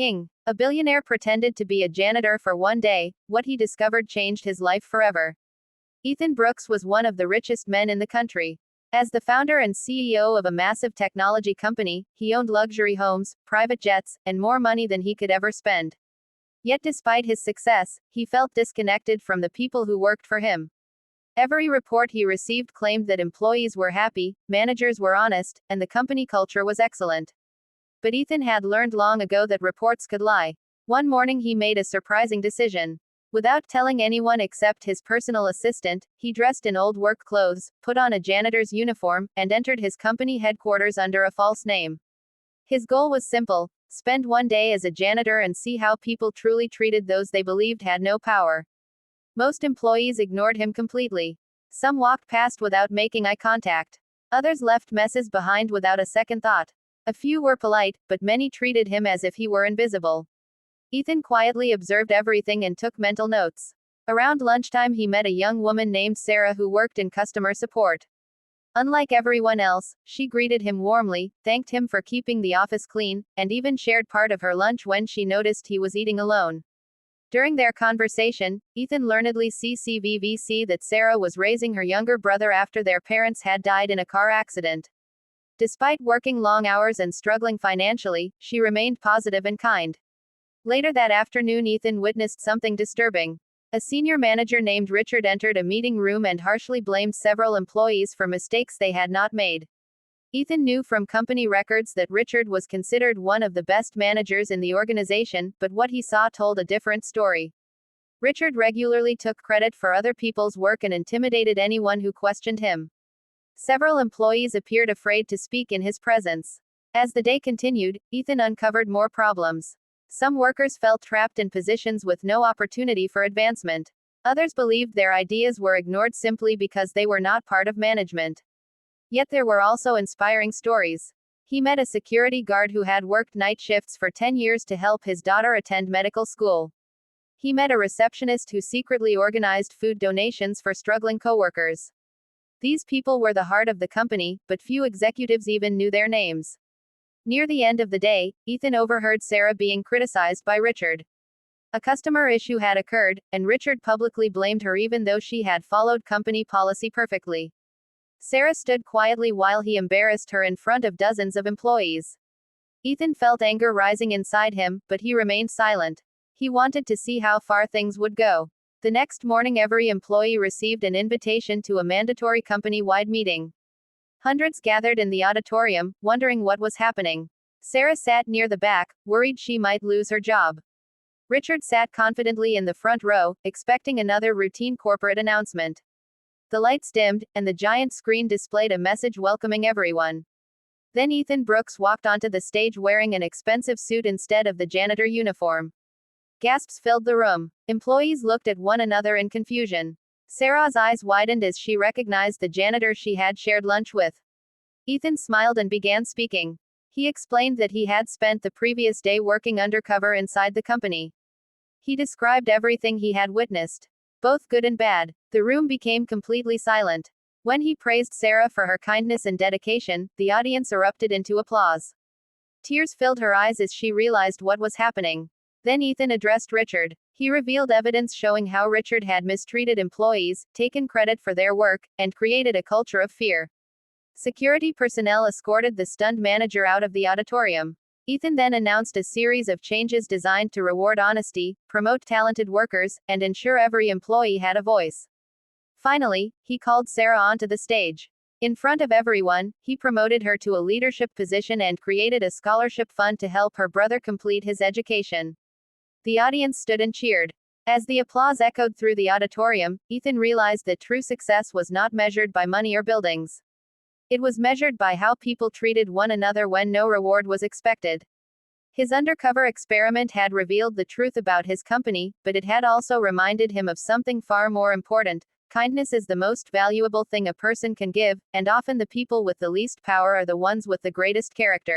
A billionaire pretended to be a janitor for one day. What he discovered changed his life forever. Ethan Brooks was one of the richest men in the country. As the founder and CEO of a massive technology company, he owned luxury homes, private jets, and more money than he could ever spend. Yet despite his success, he felt disconnected from the people who worked for him. Every report he received claimed that employees were happy, managers were honest, and the company culture was excellent. But Ethan had learned long ago that reports could lie. One morning he made a surprising decision. Without telling anyone except his personal assistant, he dressed in old work clothes, put on a janitor's uniform, and entered his company headquarters under a false name. His goal was simple: spend one day as a janitor and see how people truly treated those they believed had no power. Most employees ignored him completely. Some walked past without making eye contact. Others left messes behind without a second thought. A few were polite, but many treated him as if he were invisible. Ethan quietly observed everything and took mental notes. Around lunchtime he met a young woman named Sarah who worked in customer support. Unlike everyone else, she greeted him warmly, thanked him for keeping the office clean, and even shared part of her lunch when she noticed he was eating alone. During their conversation, Ethan learnedly CCVVC that Sarah was raising her younger brother after their parents had died in a car accident. Despite working long hours and struggling financially, she remained positive and kind. Later that afternoon, Ethan witnessed something disturbing. A senior manager named Richard entered a meeting room and harshly blamed several employees for mistakes they had not made. Ethan knew from company records that Richard was considered one of the best managers in the organization, but what he saw told a different story. Richard regularly took credit for other people's work and intimidated anyone who questioned him. Several employees appeared afraid to speak in his presence. As the day continued, Ethan uncovered more problems. Some workers felt trapped in positions with no opportunity for advancement. Others believed their ideas were ignored simply because they were not part of management. Yet there were also inspiring stories. He met a security guard who had worked night shifts for 10 years to help his daughter attend medical school. He met a receptionist who secretly organized food donations for struggling coworkers. These people were the heart of the company, but few executives even knew their names. Near the end of the day, Ethan overheard Sarah being criticized by Richard. A customer issue had occurred, and Richard publicly blamed her even though she had followed company policy perfectly. Sarah stood quietly while he embarrassed her in front of dozens of employees. Ethan felt anger rising inside him, but he remained silent. He wanted to see how far things would go. The next morning, every employee received an invitation to a mandatory company-wide meeting. Hundreds gathered in the auditorium, wondering what was happening. Sarah sat near the back, worried she might lose her job. Richard sat confidently in the front row, expecting another routine corporate announcement. The lights dimmed, and the giant screen displayed a message welcoming everyone. Then Ethan Brooks walked onto the stage wearing an expensive suit instead of the janitor uniform. Gasps filled the room. Employees looked at one another in confusion. Sarah's eyes widened as she recognized the janitor she had shared lunch with. Ethan smiled and began speaking. He explained that he had spent the previous day working undercover inside the company. He described everything he had witnessed, both good and bad. The room became completely silent. When he praised Sarah for her kindness and dedication, the audience erupted into applause. Tears filled her eyes as she realized what was happening. Then Ethan addressed Richard. He revealed evidence showing how Richard had mistreated employees, taken credit for their work, and created a culture of fear. Security personnel escorted the stunned manager out of the auditorium. Ethan then announced a series of changes designed to reward honesty, promote talented workers, and ensure every employee had a voice. Finally, he called Sarah onto the stage. In front of everyone, he promoted her to a leadership position and created a scholarship fund to help her brother complete his education. The audience stood and cheered. As the applause echoed through the auditorium, Ethan realized that true success was not measured by money or buildings. It was measured by how people treated one another when no reward was expected. His undercover experiment had revealed the truth about his company, but it had also reminded him of something far more important. Kindness is the most valuable thing a person can give, and often the people with the least power are the ones with the greatest character.